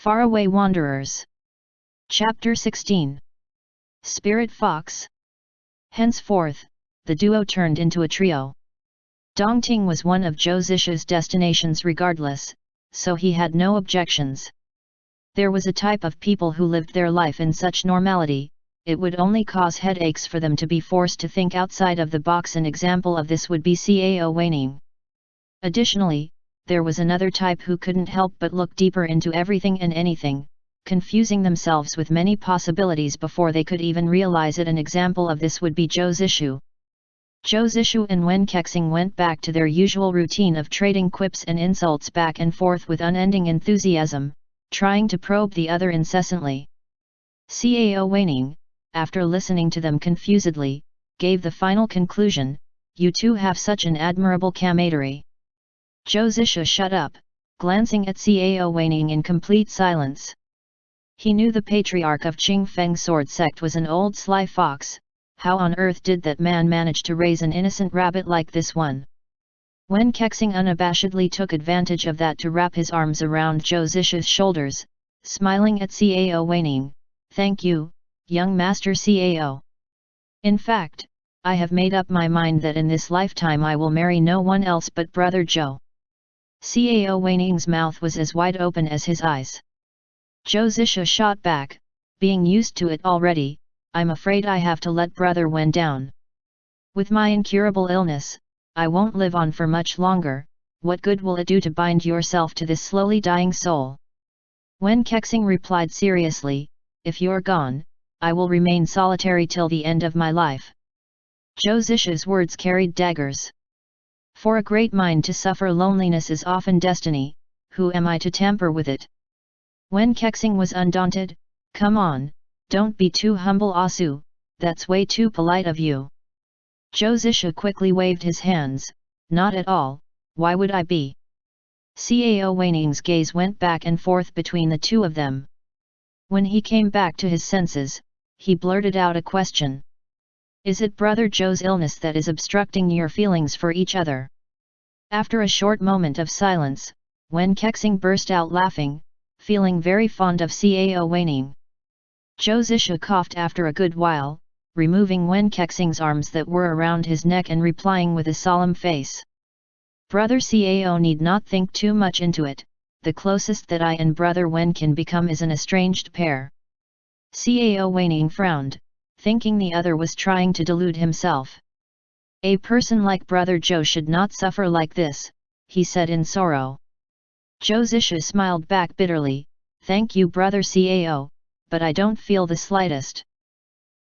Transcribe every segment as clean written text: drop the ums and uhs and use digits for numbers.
FarAway Wanderers. Chapter 16. Spirit Fox. Henceforth, the duo turned into a trio. Dongting was one of Zhou Zisha's destinations regardless, so he had no objections. There was a type of people who lived their life in such normality, it would only cause headaches for them to be forced to think outside of the box. An example of this would be Cao Weining. Additionally, there was another type who couldn't help but look deeper into everything and anything, confusing themselves with many possibilities before they could even realize it. An example of this would be Zhou Zishu. Zhou Zishu and Wen Kexing went back to their usual routine of trading quips and insults back and forth with unending enthusiasm, trying to probe the other incessantly. Cao Weining, after listening to them confusedly, gave the final conclusion, "You two have such an admirable camaraderie." Zhou Zisha shut up, glancing at Cao Weining in complete silence. He knew the patriarch of Qingfeng sword sect was an old sly fox. How on earth did that man manage to raise an innocent rabbit like this one? Wen Kexing unabashedly took advantage of that to wrap his arms around Zhou Zisha's shoulders, smiling at Cao Weining. "Thank you, young master Cao. In fact, I have made up my mind that in this lifetime I will marry no one else but brother Zhou." Cao Weining's mouth was as wide open as his eyes. Zhou Zisha shot back, "Being used to it already, I'm afraid I have to let brother Wen down. With my incurable illness, I won't live on for much longer. What good will it do to bind yourself to this slowly dying soul?" Wen Kexing replied seriously, "If you're gone, I will remain solitary till the end of my life." Zhou Zisha's words carried daggers. For a great mind to suffer loneliness is often destiny. Who am I to tamper with it? Wen Kexing was undaunted. "Come on, don't be too humble, Asu, that's way too polite of you." Zhou Zisha quickly waved his hands. "Not at all, why would I be?" Cao Weining's gaze went back and forth between the two of them. When he came back to his senses, he blurted out a question. "Is it brother Zhou's illness that is obstructing your feelings for each other?" After a short moment of silence, Wen Kexing burst out laughing, feeling very fond of Cao Weining. Zhou Zisha coughed after a good while, removing Wen Kexing's arms that were around his neck and replying with a solemn face. "Brother Cao need not think too much into it, the closest that I and brother Wen can become is an estranged pair." Cao Weining frowned, thinking the other was trying to delude himself. "A person like brother Zhou should not suffer like this," he said in sorrow. Zhou Zisha smiled back bitterly, "Thank you brother Cao, but I don't feel the slightest.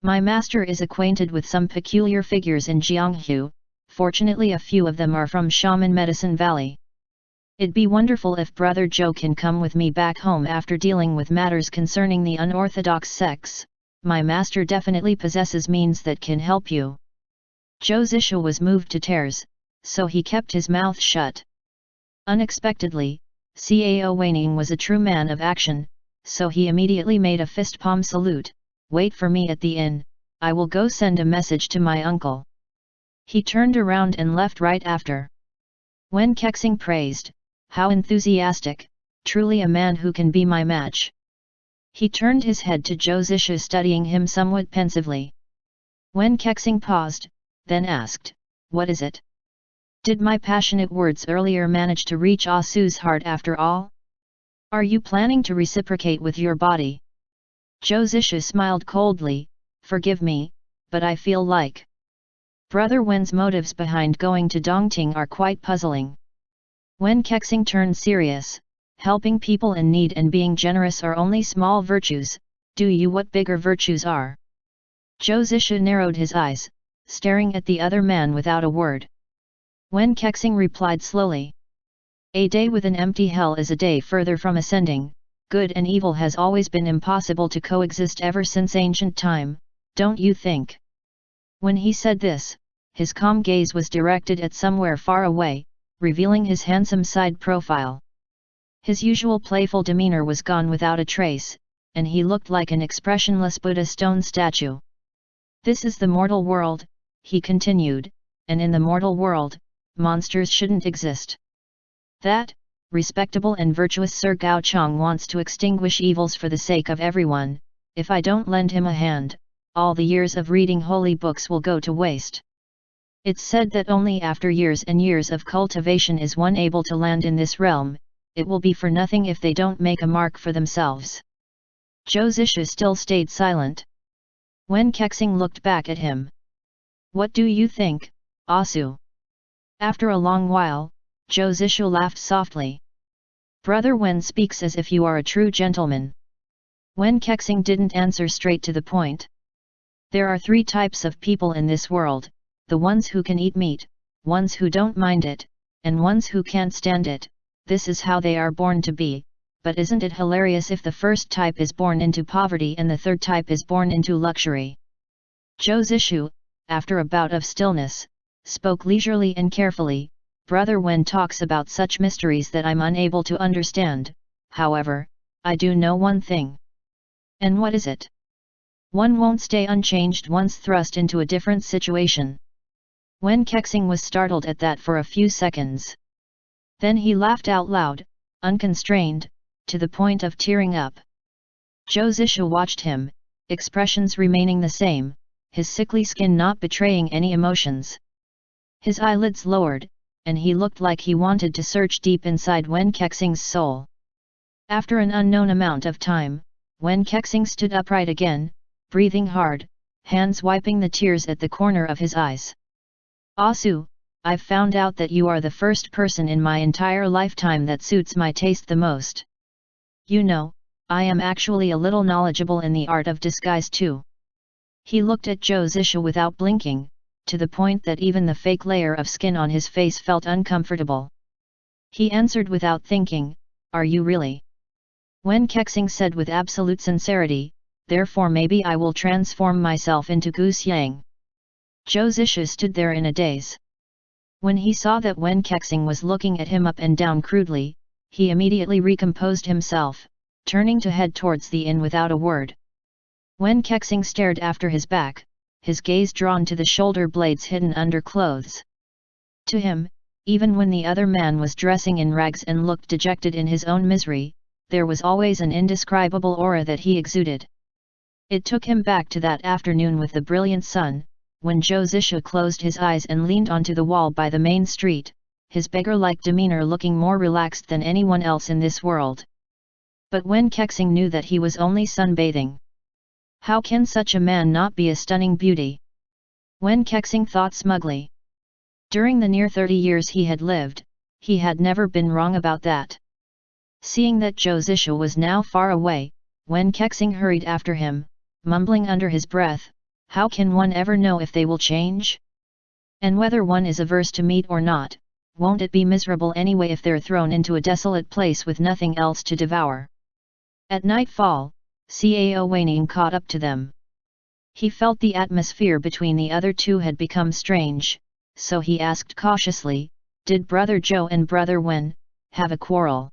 My master is acquainted with some peculiar figures in Jianghu, fortunately a few of them are from Shaman Medicine Valley. It'd be wonderful if brother Zhou can come with me back home after dealing with matters concerning the unorthodox sects. My master definitely possesses means that can help you." Zhou Zisha was moved to tears, so he kept his mouth shut. Unexpectedly, Cao Weining was a true man of action, so he immediately made a fist palm salute. "Wait for me at the inn, I will go send a message to my uncle." He turned around and left right after. Wen Kexing praised, "How enthusiastic, truly a man who can be my match." He turned his head to Zhou Zisha studying him somewhat pensively. Wen Kexing paused, then asked, "What is it? Did my passionate words earlier manage to reach Asu's heart after all? Are you planning to reciprocate with your body?" Zhou Zisha smiled coldly, "Forgive me, but I feel like brother Wen's motives behind going to Dongting are quite puzzling." Wen Kexing turned serious. "Helping people in need and being generous are only small virtues, do you what bigger virtues are?" Zhou Zisha narrowed his eyes, staring at the other man without a word. Wen Kexing replied slowly. "A day with an empty hell is a day further from ascending. Good and evil has always been impossible to coexist ever since ancient time, don't you think?" When he said this, his calm gaze was directed at somewhere far away, revealing his handsome side profile. His usual playful demeanor was gone without a trace, and he looked like an expressionless Buddha stone statue. "This is the mortal world," he continued, "and in the mortal world, monsters shouldn't exist. That, respectable and virtuous Sir Gao Chong wants to extinguish evils for the sake of everyone. If I don't lend him a hand, all the years of reading holy books will go to waste. It's said that only after years and years of cultivation is one able to land in this realm. It will be for nothing if they don't make a mark for themselves. Zhou Zisha still stayed silent. Wen Kexing looked back at him. What do you think, Asu? After a long while, Zhou Zisha laughed softly. Brother Wen speaks as if you are a true gentleman. Wen Kexing didn't answer straight to the point. There are 3 types of people in this world, the ones who can eat meat, ones who don't mind it, and ones who can't stand it. This is how they are born to be, but isn't it hilarious if the first type is born into poverty and the third type is born into luxury? Zhou Zishu, after a bout of stillness, spoke leisurely and carefully. Brother Wen talks about such mysteries that I'm unable to understand. However, I do know one thing. And what is it? One won't stay unchanged once thrust into a different situation. Wen Kexing was startled at that for a few seconds. Then he laughed out loud, unconstrained, to the point of tearing up. Zhou Zisha watched him, expressions remaining the same, his sickly skin not betraying any emotions. His eyelids lowered, and he looked like he wanted to search deep inside Wen Kexing's soul. After an unknown amount of time, Wen Kexing stood upright again, breathing hard, hands wiping the tears at the corner of his eyes. Asu, I've found out that you are the first person in my entire lifetime that suits my taste the most. You know, I am actually a little knowledgeable in the art of disguise too. He looked at Zhou Zisha without blinking, to the point that even the fake layer of skin on his face felt uncomfortable. He answered without thinking, Are you really? Wen Kexing said with absolute sincerity, Therefore maybe I will transform myself into Goose Yang. Zhou Zisha stood there in a daze. When he saw that Wen Kexing was looking at him up and down crudely, he immediately recomposed himself, turning to head towards the inn without a word. Wen Kexing stared after his back, his gaze drawn to the shoulder blades hidden under clothes. To him, even when the other man was dressing in rags and looked dejected in his own misery, there was always an indescribable aura that he exuded. It took him back to that afternoon with the brilliant sun, when Zhou Zisha closed his eyes and leaned onto the wall by the main street, his beggar-like demeanor looking more relaxed than anyone else in this world. But Wen Kexing knew that he was only sunbathing. How can such a man not be a stunning beauty? Wen Kexing thought smugly. During the near 30 years he had lived, he had never been wrong about that. Seeing that Zhou Zisha was now far away, Wen Kexing hurried after him, mumbling under his breath, How can one ever know if they will change? And whether one is averse to meat or not, won't it be miserable anyway if they're thrown into a desolate place with nothing else to devour? At nightfall, Cao Wanning caught up to them. He felt the atmosphere between the other two had become strange, so he asked cautiously, Did Brother Zhou and Brother Wen have a quarrel?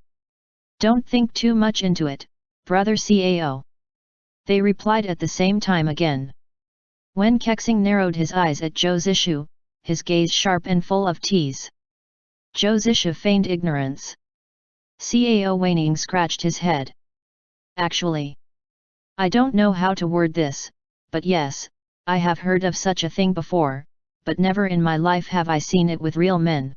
Don't think too much into it, Brother Cao. They replied at the same time again. Wen Kexing narrowed his eyes at Zhou Zishu, his gaze sharp and full of tease. Zhou Zishu feigned ignorance. Cao Wanning scratched his head. Actually, I don't know how to word this, but yes, I have heard of such a thing before, but never in my life have I seen it with real men.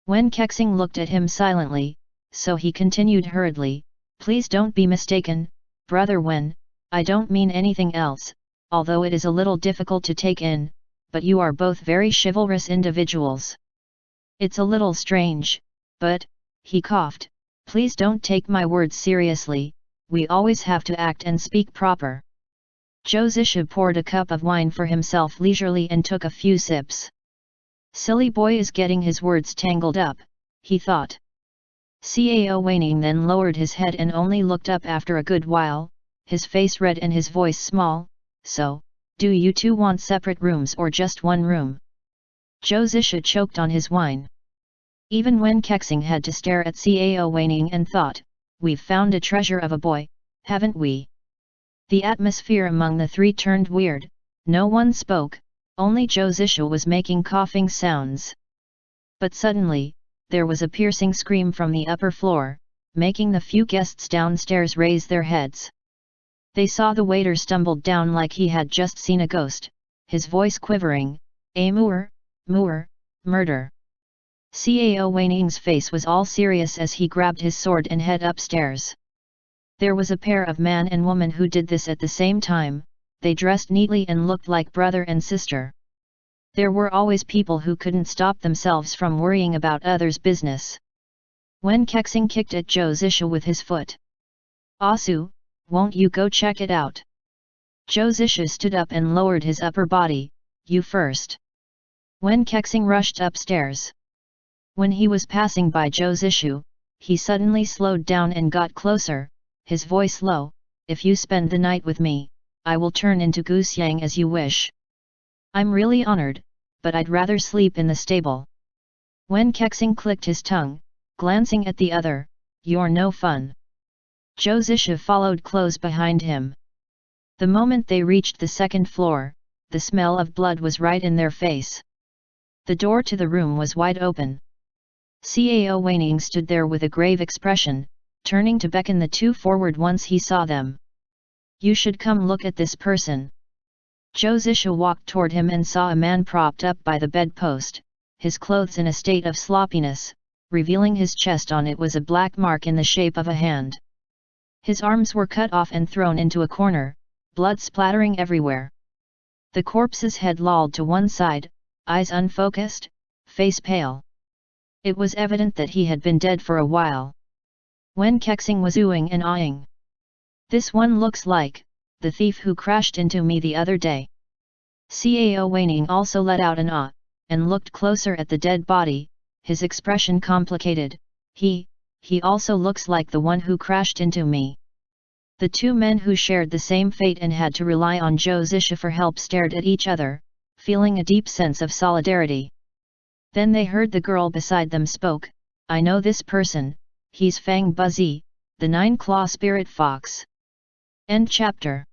Wen Kexing looked at him silently, so he continued hurriedly, Please don't be mistaken, Brother Wen, I don't mean anything else, although it is a little difficult to take in, but you are both very chivalrous individuals. It's a little strange, but, he coughed, please don't take my words seriously, we always have to act and speak proper. Zhou Zisha poured a cup of wine for himself leisurely and took a few sips. Silly boy is getting his words tangled up, he thought. Cao Wanning then lowered his head and only looked up after a good while, his face red and his voice small, So, do you two want separate rooms or just one room? Zhou Zisha choked on his wine. Even Wen Kexing had to stare at Cao Wanning and thought, We've found a treasure of a boy, haven't we? The atmosphere among the three turned weird, no one spoke, only Zhou Zisha was making coughing sounds. But suddenly, there was a piercing scream from the upper floor, making the few guests downstairs raise their heads. They saw the waiter stumbled down like he had just seen a ghost, his voice quivering, "Moor, murder." Cao Weining's face was all serious as he grabbed his sword and head upstairs. There was a pair of man and woman who did this at the same time. They dressed neatly and looked like brother and sister. There were always people who couldn't stop themselves from worrying about others' business. Wen Kexing kicked at Zhou Zisha with his foot. "Asu, won't you go check it out?" Zhou Zisha stood up and lowered his upper body. "You first." Wen Kexing rushed upstairs. When he was passing by Zhou Zisha, he suddenly slowed down and got closer, his voice low, "If you spend the night with me, I will turn into Goose Yang as you wish. I'm really honored, but I'd rather sleep in the stable." Wen Kexing clicked his tongue, glancing at the other, "You're no fun." Zhou Zisha followed close behind him. The moment they reached the second floor, the smell of blood was right in their face. The door to the room was wide open. Cao Weining stood there with a grave expression, turning to beckon the two forward once he saw them. "You should come look at this person." Zhou Zisha walked toward him and saw a man propped up by the bedpost, his clothes in a state of sloppiness, revealing his chest. On it was a black mark in the shape of a hand. His arms were cut off and thrown into a corner, blood splattering everywhere. The corpse's head lolled to one side, eyes unfocused, face pale. It was evident that he had been dead for a while. Wen Kexing was oohing and ahhing. "This one looks like the thief who crashed into me the other day." Cao Weining also let out an ah, and looked closer at the dead body, his expression complicated. He also looks like the one who crashed into me." The two men who shared the same fate and had to rely on Zhou Zisha for help stared at each other, feeling a deep sense of solidarity. Then they heard the girl beside them spoke, "I know this person, he's Fang Buzi, the nine-claw spirit fox." End chapter.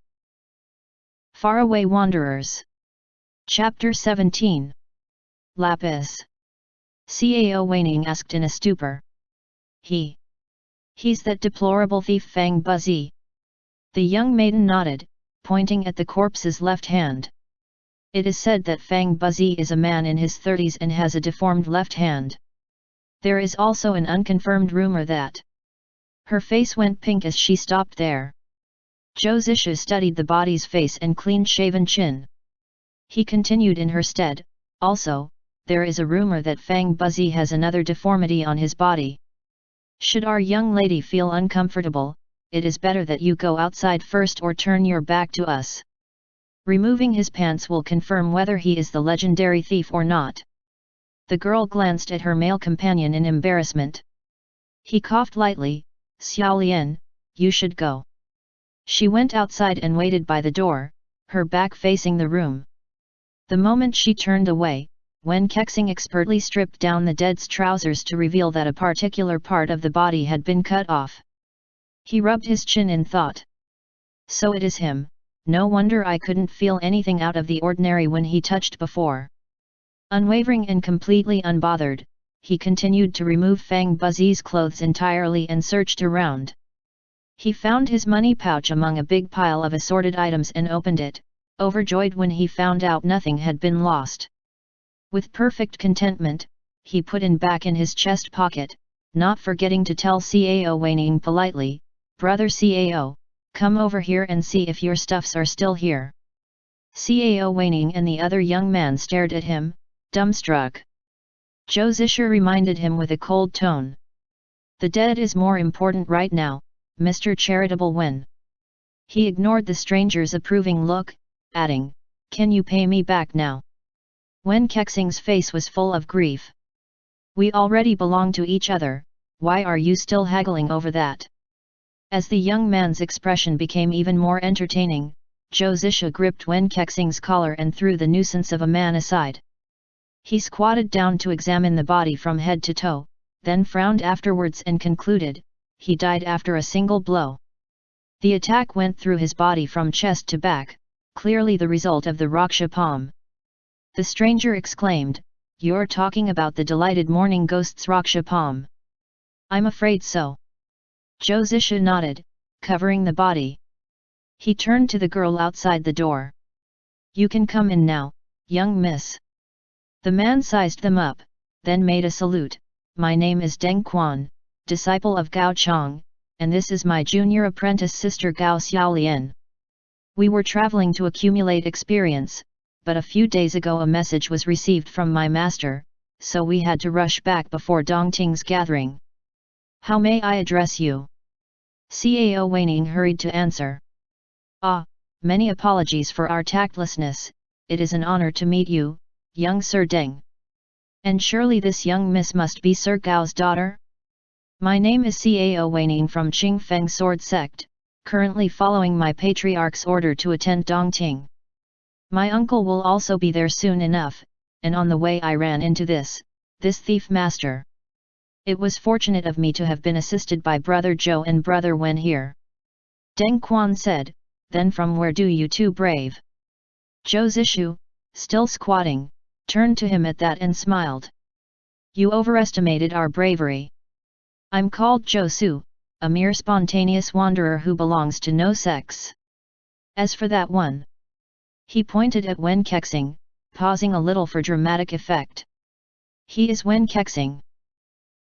FarAway Wanderers. Chapter 17. Lapis. Cao Weining asked in a stupor. He's that deplorable thief Fang Buzi." The young maiden nodded, pointing at the corpse's left hand. "It is said that Fang Buzi is a man in his 30s and has a deformed left hand. There is also an unconfirmed rumor that..." Her face went pink as she stopped there. Zhou Zisha studied the body's face and clean-shaven chin. He continued in her stead, "Also, there is a rumor that Fang Buzi has another deformity on his body. Should our young lady feel uncomfortable, it is better that you go outside first or turn your back to us. Removing his pants will confirm whether he is the legendary thief or not." The girl glanced at her male companion in embarrassment. He coughed lightly, "Xiaolian, you should go." She went outside and waited by the door, her back facing the room. The moment she turned away, Wen Kexing expertly stripped down the dead's trousers to reveal that a particular part of the body had been cut off. He rubbed his chin in thought. "So it is him. No wonder I couldn't feel anything out of the ordinary when he touched before." Unwavering and completely unbothered, he continued to remove Fang Buzi's clothes entirely and searched around. He found his money pouch among a big pile of assorted items and opened it, overjoyed when he found out nothing had been lost. With perfect contentment, he put it back in his chest pocket, not forgetting to tell Cao Weining politely, "Brother Cao, come over here and see if your stuffs are still here." Cao Weining and the other young man stared at him, dumbstruck. Zhou Zisha reminded him with a cold tone. "The dead is more important right now, Mr. Charitable Wen." He ignored the stranger's approving look, adding, "Can you pay me back now?" Wen Kexing's face was full of grief. "We already belong to each other, why are you still haggling over that?" As the young man's expression became even more entertaining, Zhou Zisha gripped Wen Kexing's collar and threw the nuisance of a man aside. He squatted down to examine the body from head to toe, then frowned afterwards and concluded, he died after a single blow. The attack went through his body from chest to back, clearly the result of the Raksha palm. The stranger exclaimed, you're talking about the delighted morning ghost's Raksha palm. I'm afraid so. Zhou Zisha nodded, covering the body. He turned to the girl outside the door. You can come in now, young miss. The man sized them up, then made a salute. My name is Deng Quan, disciple of Gao Chang, and this is my junior apprentice sister Gao Xiaolian. We were traveling to accumulate experience, but a few days ago a message was received from my master, so we had to rush back before Dongting's gathering. How may I address you? Cao Weining hurried to answer. Ah, many apologies for our tactlessness, it is an honor to meet you, young Sir Deng. And surely this young miss must be Sir Gao's daughter? My name is Cao Weining from Qingfeng Sword Sect, currently following my patriarch's order to attend Dongting. My uncle will also be there soon enough, and on the way I ran into this thief master. It was fortunate of me to have been assisted by Brother Zhou and Brother Wen here. Deng Quan said, then from where do you two brave? Zhou Zishu, still squatting, turned to him at that and smiled. You overestimated our bravery. I'm called Zhou Su, a mere spontaneous wanderer who belongs to no sex. As for that one. He pointed at Wen Kexing, pausing a little for dramatic effect. He is Wen Kexing.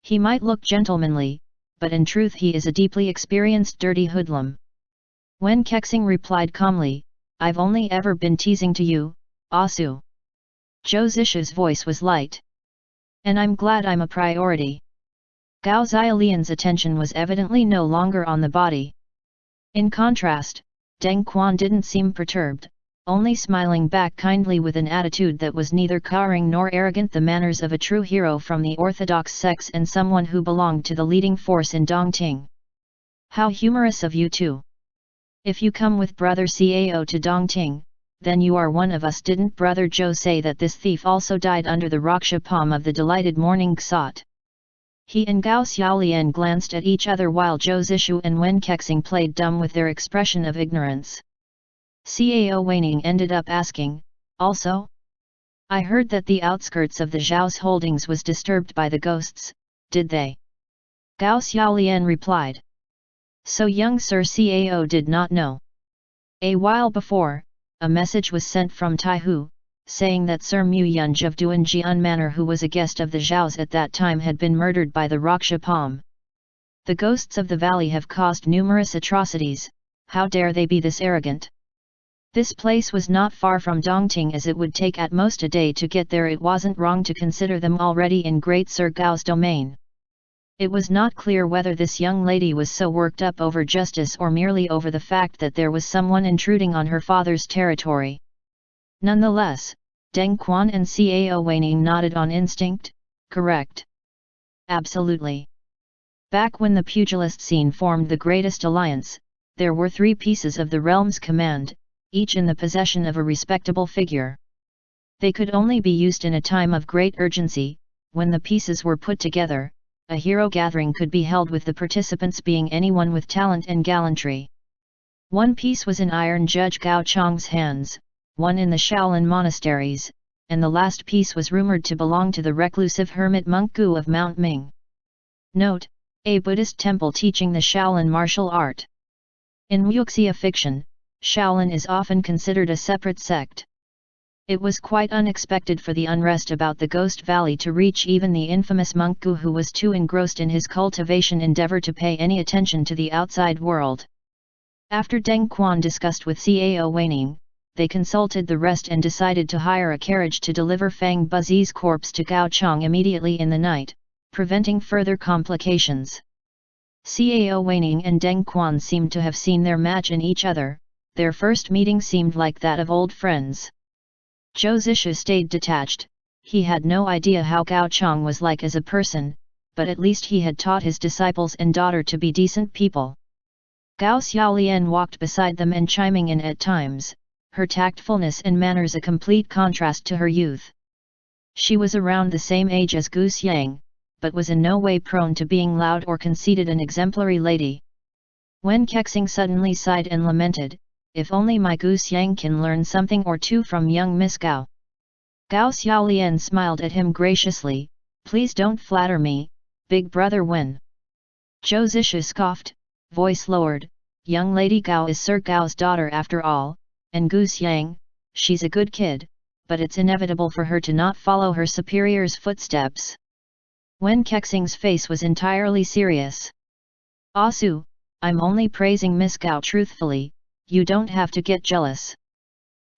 He might look gentlemanly, but in truth he is a deeply experienced dirty hoodlum. Wen Kexing replied calmly, I've only ever been teasing to you, Asu. Zhou Zishu's voice was light. And I'm glad I'm a priority. Gao Xiaolian's attention was evidently no longer on the body. In contrast, Deng Quan didn't seem perturbed, only smiling back kindly with an attitude that was neither cowering nor arrogant, the manners of a true hero from the orthodox sects and someone who belonged to the leading force in Dongting. How humorous of you two. If you come with Brother Cao to Dongting, then you are one of us. Didn't Brother Zhou say that this thief also died under the Raksha palm of the delighted morning Xot? He and Gao Xiaolian glanced at each other while Zhou Zishu and Wen Kexing played dumb with their expression of ignorance. Cao Weining ended up asking, also? I heard that the outskirts of the Zhao's holdings was disturbed by the ghosts, did they? Gao Xiaolian replied. So young Sir Cao did not know. A while before, a message was sent from Taihu, saying that Sir Mu Yunj of Duanjian Manor, who was a guest of the Zhao's at that time, had been murdered by the Raksha palm. The ghosts of the valley have caused numerous atrocities, how dare they be this arrogant? This place was not far from Dongting, as it would take at most a day to get there. It wasn't wrong to consider them already in Great Sir Gao's domain. It was not clear whether this young lady was so worked up over justice or merely over the fact that there was someone intruding on her father's territory. Nonetheless, Deng Quan and Cao Weining nodded on instinct. Correct. Absolutely. Back when the pugilist scene formed the greatest alliance, there were 3 pieces of the realm's command, each in the possession of a respectable figure. They could only be used in a time of great urgency. When the pieces were put together, a hero gathering could be held with the participants being anyone with talent and gallantry. One piece was in Iron Judge Gao Chang's hands, one in the Shaolin monasteries, and the last piece was rumored to belong to the reclusive hermit monk Gu of Mount Ming. Note: a Buddhist temple teaching the Shaolin martial art. In wuxia fiction, Shaolin is often considered a separate sect. It was quite unexpected for the unrest about the Ghost Valley to reach even the infamous monk Gu, who was too engrossed in his cultivation endeavor to pay any attention to the outside world. After Deng Quan discussed with Cao Weining, they consulted the rest and decided to hire a carriage to deliver Fang Buzi's corpse to Gao Chang immediately in the night, preventing further complications. Cao Weining and Deng Quan seemed to have seen their match in each other. Their first meeting seemed like that of old friends. Zhou Zishu stayed detached. He had no idea how Gao Chang was like as a person, but at least he had taught his disciples and daughter to be decent people. Gao Xiaolian walked beside them and chiming in at times, her tactfulness and manners a complete contrast to her youth. She was around the same age as Gu Xiang, but was in no way prone to being loud or conceited, an exemplary lady. Wen Kexing suddenly sighed and lamented, if only my Gu Xiang can learn something or two from young Miss Gao. Gao Xiaolian smiled at him graciously, please don't flatter me, big brother Wen. Zhou Zishu scoffed, voice lowered, young lady Gao is Sir Gao's daughter after all, and Gu Xiang, she's a good kid, but it's inevitable for her to not follow her superior's footsteps. Wen Kexing's face was entirely serious. Asu, I'm only praising Miss Gao truthfully, you don't have to get jealous.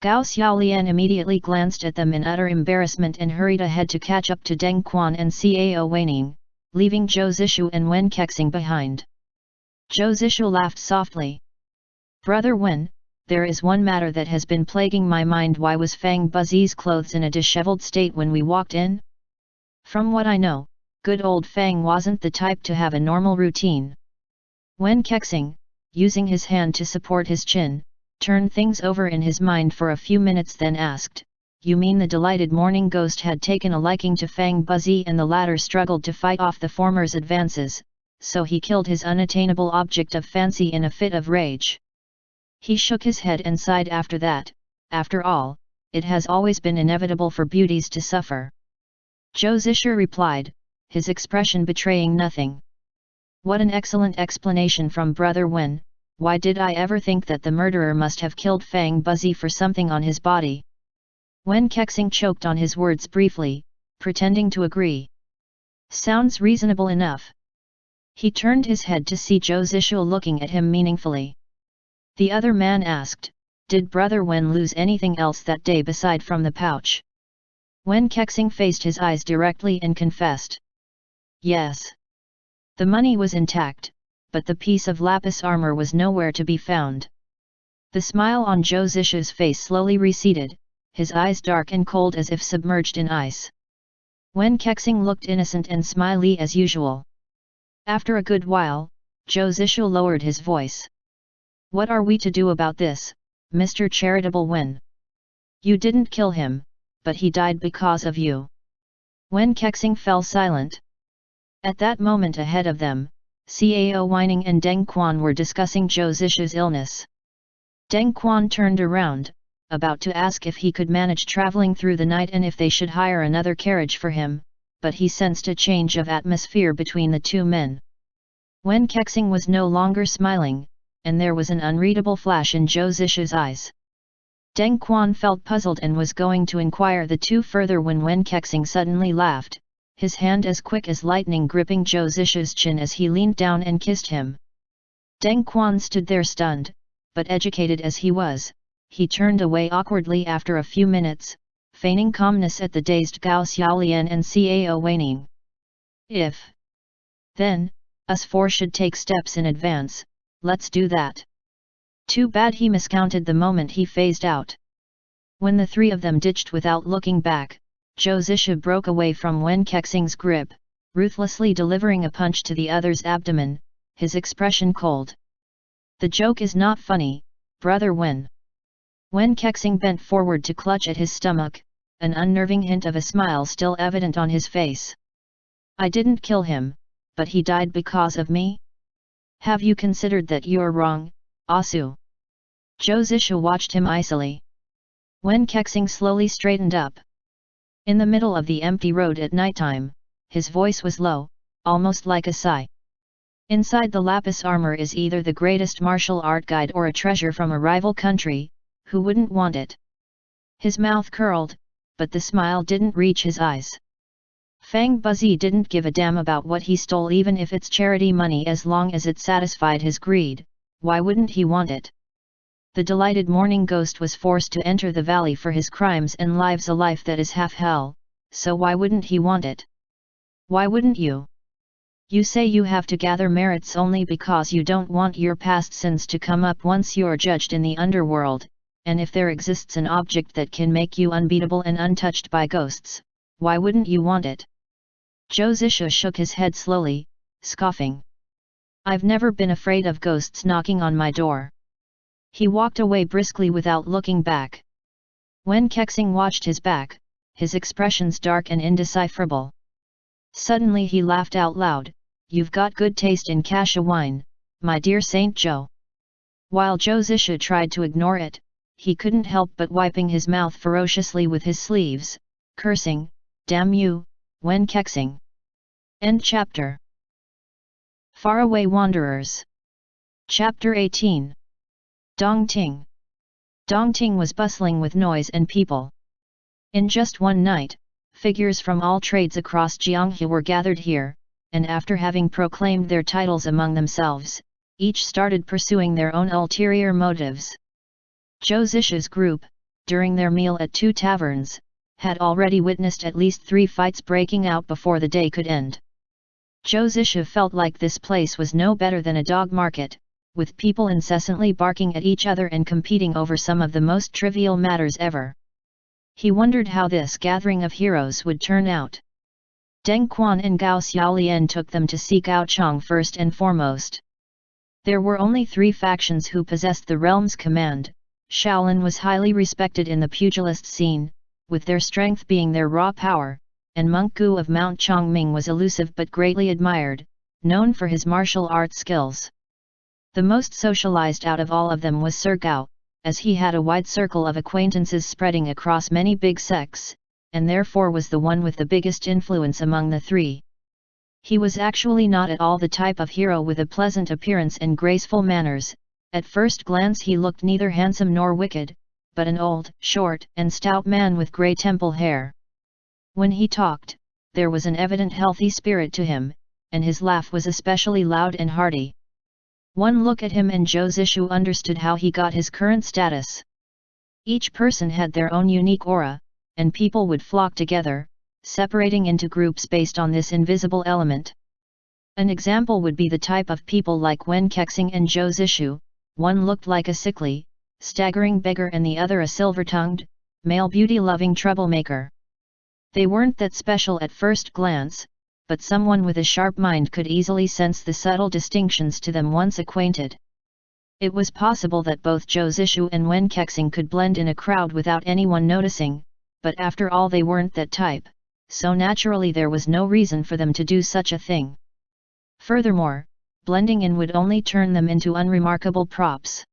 Gao Xiaolian immediately glanced at them in utter embarrassment and hurried ahead to catch up to Deng Quan and Cao Weining, leaving Zhou Zishu and Wen Kexing behind. Zhou Zishu laughed softly. Brother Wen, there is one matter that has been plaguing my mind. Why was Fang Buzi's clothes in a disheveled state when we walked in? From what I know, good old Fang wasn't the type to have a normal routine. Wen Kexing, using his hand to support his chin, turned things over in his mind for a few minutes, then asked, you mean the delighted morning ghost had taken a liking to Fang Buzi and the latter struggled to fight off the former's advances, so he killed his unattainable object of fancy in a fit of rage? He shook his head and sighed after that. After all, it has always been inevitable for beauties to suffer. Zhou Zishu replied, his expression betraying nothing. What an excellent explanation from Brother Wen. Why did I ever think that the murderer must have killed Fang Buzi for something on his body? Wen Kexing choked on his words briefly, pretending to agree. Sounds reasonable enough. He turned his head to see Zhou Zishu looking at him meaningfully. The other man asked, did Brother Wen lose anything else that day beside from the pouch? Wen Kexing faced his eyes directly and confessed. Yes. The money was intact, but the piece of lapis armor was nowhere to be found. The smile on Zhou Zishu's face slowly receded, his eyes dark and cold as if submerged in ice. Wen Kexing looked innocent and smiley as usual. After a good while, Zhou Zishu lowered his voice. What are we to do about this, Mr. Charitable Wen? You didn't kill him, but he died because of you. Wen Kexing fell silent. At that moment ahead of them, Cao Weining and Deng Quan were discussing Zhou Zishu's illness. Deng Quan turned around, about to ask if he could manage traveling through the night and if they should hire another carriage for him, but he sensed a change of atmosphere between the two men. Wen Kexing was no longer smiling, and there was an unreadable flash in Zhou Zishu's eyes. Deng Quan felt puzzled and was going to inquire the two further when Wen Kexing suddenly laughed, his hand as quick as lightning gripping Zhou Zishu's chin as he leaned down and kissed him. Deng Quan stood there stunned, but educated as he was, he turned away awkwardly after a few minutes, feigning calmness at the dazed Gao Xiaolian and Cao Weining. If then, us four should take steps in advance, let's do that. Too bad he miscounted the moment he phased out. When the three of them ditched without looking back, Zhou Zishu broke away from Wen Kexing's grip, ruthlessly delivering a punch to the other's abdomen, his expression cold. The joke is not funny, Brother Wen. Wen Kexing bent forward to clutch at his stomach, an unnerving hint of a smile still evident on his face. I didn't kill him, but he died because of me? Have you considered that you're wrong, Asu? Zhou Zishu watched him icily. Wen Kexing slowly straightened up. In the middle of the empty road at nighttime, his voice was low, almost like a sigh. Inside the lapis armor is either the greatest martial art guide or a treasure from a rival country, who wouldn't want it? His mouth curled, but the smile didn't reach his eyes. Fang Buzi didn't give a damn about what he stole even if it's charity money as long as it satisfied his greed, why wouldn't he want it? The delighted morning ghost was forced to enter the valley for his crimes and lives, a life that is half hell, so why wouldn't he want it? Why wouldn't you? You say you have to gather merits only because you don't want your past sins to come up once you're judged in the underworld, and if there exists an object that can make you unbeatable and untouched by ghosts, why wouldn't you want it? Zhou Zishu shook his head slowly, scoffing. I've never been afraid of ghosts knocking on my door. He walked away briskly without looking back. Wen Kexing watched his back, his expressions dark and indecipherable. Suddenly he laughed out loud, "You've got good taste in kasha wine, my dear Saint Zhou." While Zhou Zishu tried to ignore it, he couldn't help but wiping his mouth ferociously with his sleeves, cursing, damn you, Wen Kexing. End chapter. FarAway Wanderers. Chapter 18. Dongting. Dongting was bustling with noise and people. In just one night, figures from all trades across Jianghe were gathered here, and after having proclaimed their titles among themselves, each started pursuing their own ulterior motives. Zhou Zisha's group, during their meal at 2 taverns, had already witnessed at least 3 fights breaking out before the day could end. Zhou Zisha felt like this place was no better than a dog market, with people incessantly barking at each other and competing over some of the most trivial matters ever. He wondered how this gathering of heroes would turn out. Deng Quan and Gao Xiaolian took them to see Gao Chong first and foremost. There were only 3 factions who possessed the realm's command. Shaolin was highly respected in the pugilist scene, with their strength being their raw power, and Monk Gu of Mount Chongming was elusive but greatly admired, known for his martial arts skills. The most socialized out of all of them was Sir Gao, as he had a wide circle of acquaintances spreading across many big sects, and therefore was the one with the biggest influence among the 3. He was actually not at all the type of hero with a pleasant appearance and graceful manners. At first glance he looked neither handsome nor wicked, but an old, short, and stout man with grey temple hair. When he talked, there was an evident healthy spirit to him, and his laugh was especially loud and hearty. One look at him and Zhou Zishu understood how he got his current status. Each person had their own unique aura, and people would flock together, separating into groups based on this invisible element. An example would be the type of people like Wen Kexing and Zhou Zishu. One looked like a sickly, staggering beggar and the other a silver-tongued, male beauty-loving troublemaker. They weren't that special at first glance, but someone with a sharp mind could easily sense the subtle distinctions to them once acquainted. It was possible that both Zhou Zishu and Wen Kexing could blend in a crowd without anyone noticing, but after all they weren't that type, so naturally there was no reason for them to do such a thing. Furthermore, blending in would only turn them into unremarkable props.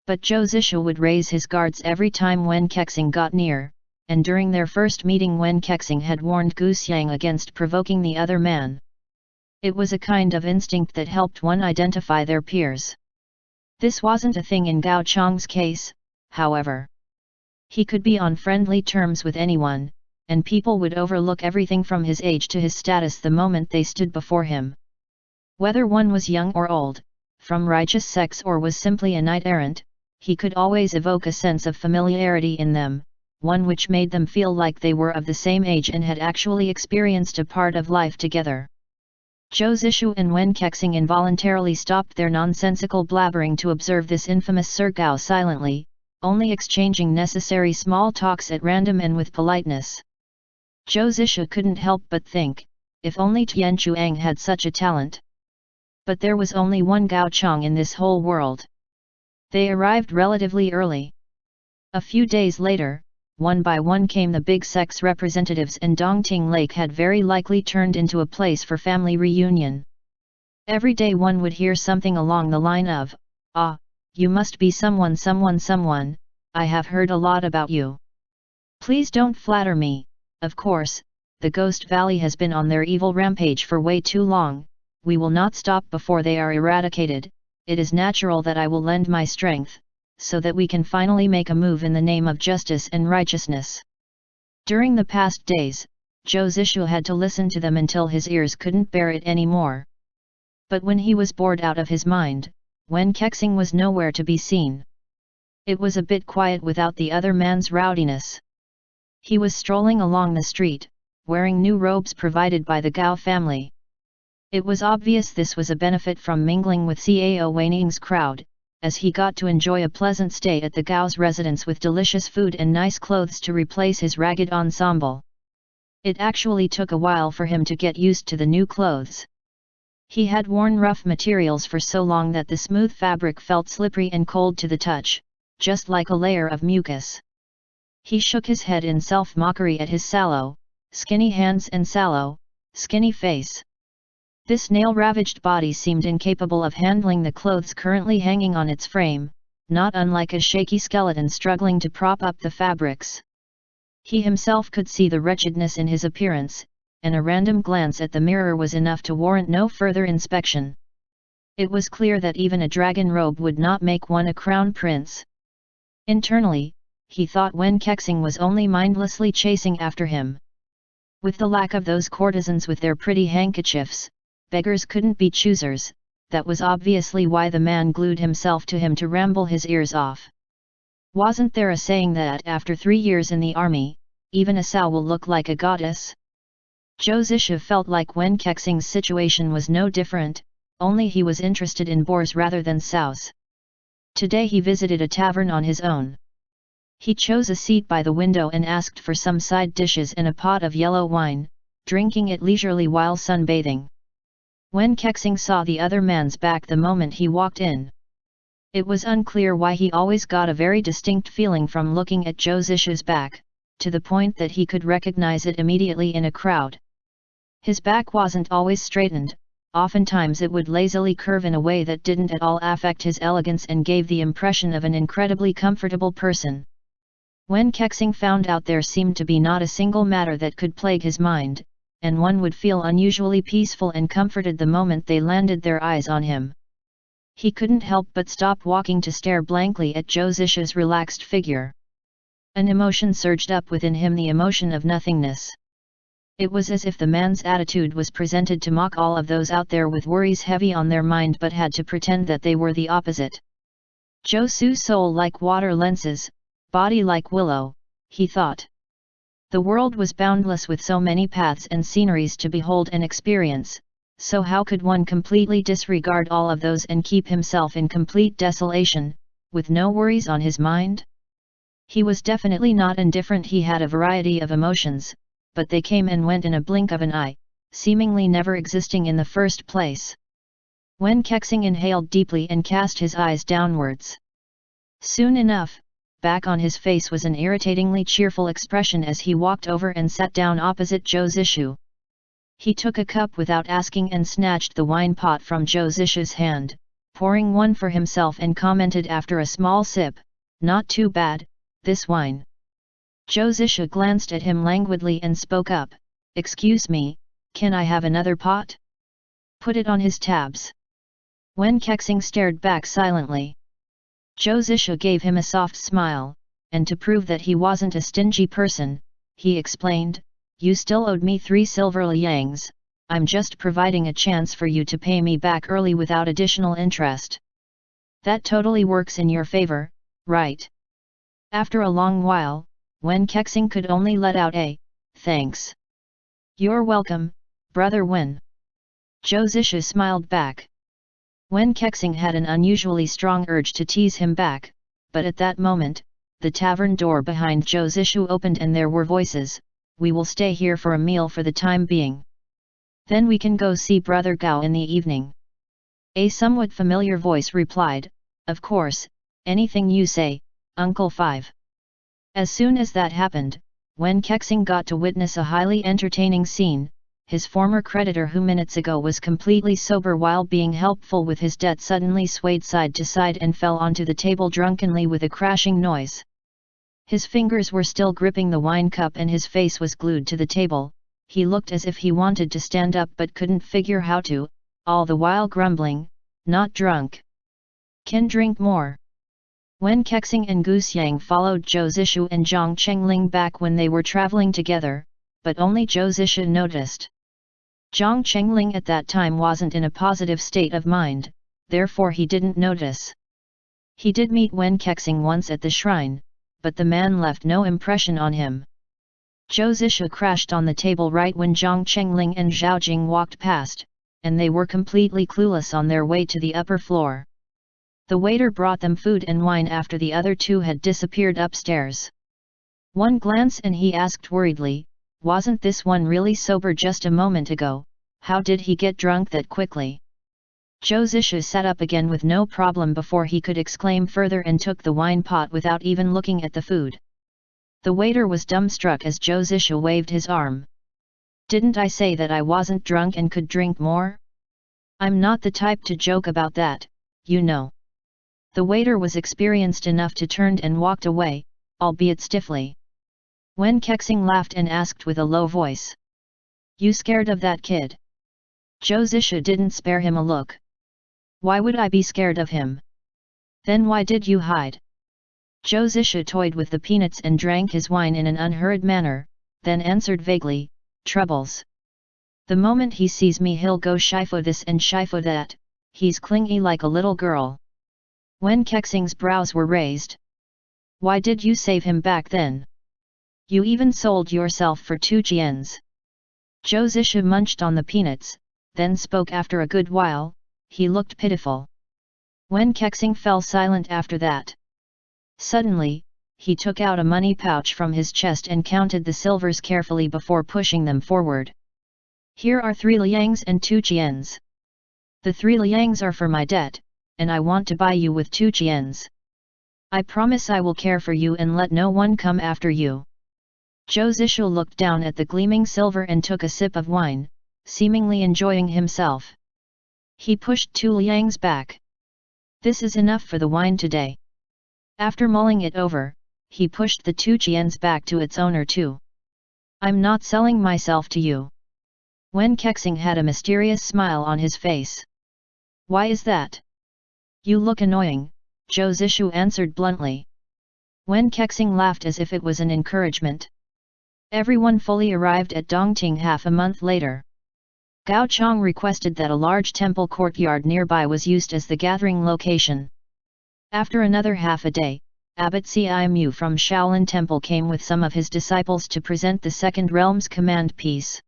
But Zhou Zishu would raise his guards every time Wen Kexing got near, and during their first meeting Wen Kexing had warned Gu Xiang against provoking the other man. It was a kind of instinct that helped one identify their peers. This wasn't a thing in Gao Chong's case, however. He could be on friendly terms with anyone, and people would overlook everything from his age to his status the moment they stood before him. Whether one was young or old, from righteous sex or was simply a knight-errant, he could always evoke a sense of familiarity in them, one which made them feel like they were of the same age and had actually experienced a part of life together. Zhou Zishu and Wen Kexing involuntarily stopped their nonsensical blabbering to observe this infamous Sir Gao silently, only exchanging necessary small talks at random and with politeness. Zhou Zishu couldn't help but think, if only Tian Chuang had such a talent. But there was only one Gao Chong in this whole world. They arrived relatively early. A few days later, one by one came the big sects representatives and Dongting Lake had very likely turned into a place for family reunion. Every day one would hear something along the line of, "Ah, you must be someone, I have heard a lot about you. Please don't flatter me, of course, the Ghost Valley has been on their evil rampage for way too long. We will not stop before they are eradicated. It is natural that I will lend my strength, so that we can finally make a move in the name of justice and righteousness." During the past days, Zhou Zishu had to listen to them until his ears couldn't bear it anymore. But when he was bored out of his mind, Wen Kexing was nowhere to be seen. It was a bit quiet without the other man's rowdiness. He was strolling along the street, wearing new robes provided by the Gao family. It was obvious this was a benefit from mingling with Cao Weining's crowd, as he got to enjoy a pleasant stay at the Gao's residence with delicious food and nice clothes to replace his ragged ensemble. It actually took a while for him to get used to the new clothes. He had worn rough materials for so long that the smooth fabric felt slippery and cold to the touch, just like a layer of mucus. He shook his head in self-mockery at his sallow, skinny hands and sallow, skinny face. This nail-ravaged body seemed incapable of handling the clothes currently hanging on its frame, not unlike a shaky skeleton struggling to prop up the fabrics. He himself could see the wretchedness in his appearance, and a random glance at the mirror was enough to warrant no further inspection. It was clear that even a dragon robe would not make one a crown prince. Internally, he thought Wen Kexing was only mindlessly chasing after him. With the lack of those courtesans with their pretty handkerchiefs, beggars couldn't be choosers. That was obviously why the man glued himself to him to ramble his ears off. Wasn't there a saying that after 3 years in the army, even a sow will look like a goddess? Zhou Zisha felt like Wen Kexing's situation was no different, only he was interested in boars rather than sows. Today he visited a tavern on his own. He chose a seat by the window and asked for some side dishes and a pot of yellow wine, drinking it leisurely while sunbathing. Wen Kexing saw the other man's back the moment he walked in. It was unclear why he always got a very distinct feeling from looking at Zhou Zisha's back, to the point that he could recognize it immediately in a crowd. His back wasn't always straightened, oftentimes it would lazily curve in a way that didn't at all affect his elegance and gave the impression of an incredibly comfortable person. Wen Kexing found out there seemed to be not a single matter that could plague his mind, and one would feel unusually peaceful and comforted the moment they landed their eyes on him. He couldn't help but stop walking to stare blankly at Zhou Zisha's relaxed figure. An emotion surged up within him, the emotion of nothingness. It was as if the man's attitude was presented to mock all of those out there with worries heavy on their mind but had to pretend that they were the opposite. Zhou Su's soul like water lenses, body like willow, he thought. The world was boundless with so many paths and sceneries to behold and experience, so how could one completely disregard all of those and keep himself in complete desolation, with no worries on his mind? He was definitely not indifferent. He had a variety of emotions, but they came and went in a blink of an eye, seemingly never existing in the first place. Wen Kexing inhaled deeply and cast his eyes downwards. Soon enough, back on his face was an irritatingly cheerful expression as he walked over and sat down opposite Zhou Zisha. He took a cup without asking and snatched the wine pot from Zhou Zisha's hand, pouring one for himself, and commented after a small sip, "Not too bad, this wine." Zhou Zisha glanced at him languidly and spoke up, "Excuse me, can I have another pot?" "Put it on his tabs." Wen Kexing stared back silently. Zhou Zisha gave him a soft smile, and to prove that he wasn't a stingy person, he explained, "You still owed me 3 silver liangs, I'm just providing a chance for you to pay me back early without additional interest. That totally works in your favor, right?" After a long while, Wen Kexing could only let out a, "Thanks." "You're welcome, brother Wen." Zhou Zisha smiled back. Wen Kexing had an unusually strong urge to tease him back, but at that moment, the tavern door behind Zhou Zisha opened and there were voices, "We will stay here for a meal for the time being. Then we can go see Brother Gao in the evening." A somewhat familiar voice replied, "Of course, anything you say, Uncle Five." As soon as that happened, Wen Kexing got to witness a highly entertaining scene. His former creditor, who minutes ago was completely sober while being helpful with his debt, suddenly swayed side to side and fell onto the table drunkenly with a crashing noise. His fingers were still gripping the wine cup and his face was glued to the table. He looked as if he wanted to stand up but couldn't figure how to, all the while grumbling, "Not drunk. Can drink more." Wen Kexing and Gu Xiang followed Zhou Zisha and Zhang Chengling back when they were traveling together, but only Zhou Zisha noticed. Zhang Chengling at that time wasn't in a positive state of mind, therefore he didn't notice. He did meet Wen Kexing once at the shrine, but the man left no impression on him. Zhou Zisha crashed on the table right when Zhang Chengling and Zhao Jing walked past, and they were completely clueless on their way to the upper floor. The waiter brought them food and wine after the other two had disappeared upstairs. One glance and he asked worriedly, "Wasn't this one really sober just a moment ago? How did he get drunk that quickly?" Zhou Zisha sat up again with no problem before he could exclaim further and took the wine pot without even looking at the food. The waiter was dumbstruck as Zhou Zisha waved his arm. "Didn't I say that I wasn't drunk and could drink more? I'm not the type to joke about that, you know." The waiter was experienced enough to turn and walked away, albeit stiffly. Wen Kexing laughed and asked with a low voice. You scared of that kid? Zhou Zisha didn't spare him a look. Why would I be scared of him? Then why did you hide? Zhou Zisha toyed with the peanuts and drank his wine in an unhurried manner, then answered vaguely, troubles. The moment he sees me he'll go shifo this and shifo that, he's clingy like a little girl. Wen Kexing's brows were raised. Why did you save him back then? You even sold yourself for 2 jians. Zhou Zisha munched on the peanuts, then spoke after a good while. He looked pitiful. Wen Kexing fell silent after that. Suddenly, he took out a money pouch from his chest and counted the silvers carefully before pushing them forward. Here are 3 liangs and 2 jians. The 3 liangs are for my debt, and I want to buy you with 2 jians. I promise I will care for you and let no one come after you. Zhou Zisha looked down at the gleaming silver and took a sip of wine, seemingly enjoying himself. He pushed 2 liangs back. This is enough for the wine today. After mulling it over, he pushed the 2 jians back to its owner too. I'm not selling myself to you. Wen Kexing had a mysterious smile on his face. Why is that? You look annoying, Zhou Zishu answered bluntly. Wen Kexing laughed as if it was an encouragement. Everyone fully arrived at Dongting half a month later. Gao Chong requested that a large temple courtyard nearby was used as the gathering location. After another half a day, Abbot Cimu from Shaolin Temple came with some of his disciples to present the Second Realm's command piece.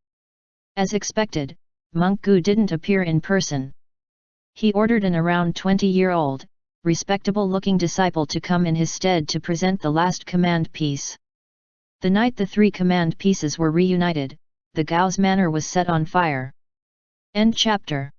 As expected, Monk Gu didn't appear in person. He ordered an around 20-year-old, respectable-looking disciple to come in his stead to present the last command piece. The night the 3 command pieces were reunited, the Gao's manor was set on fire. End chapter.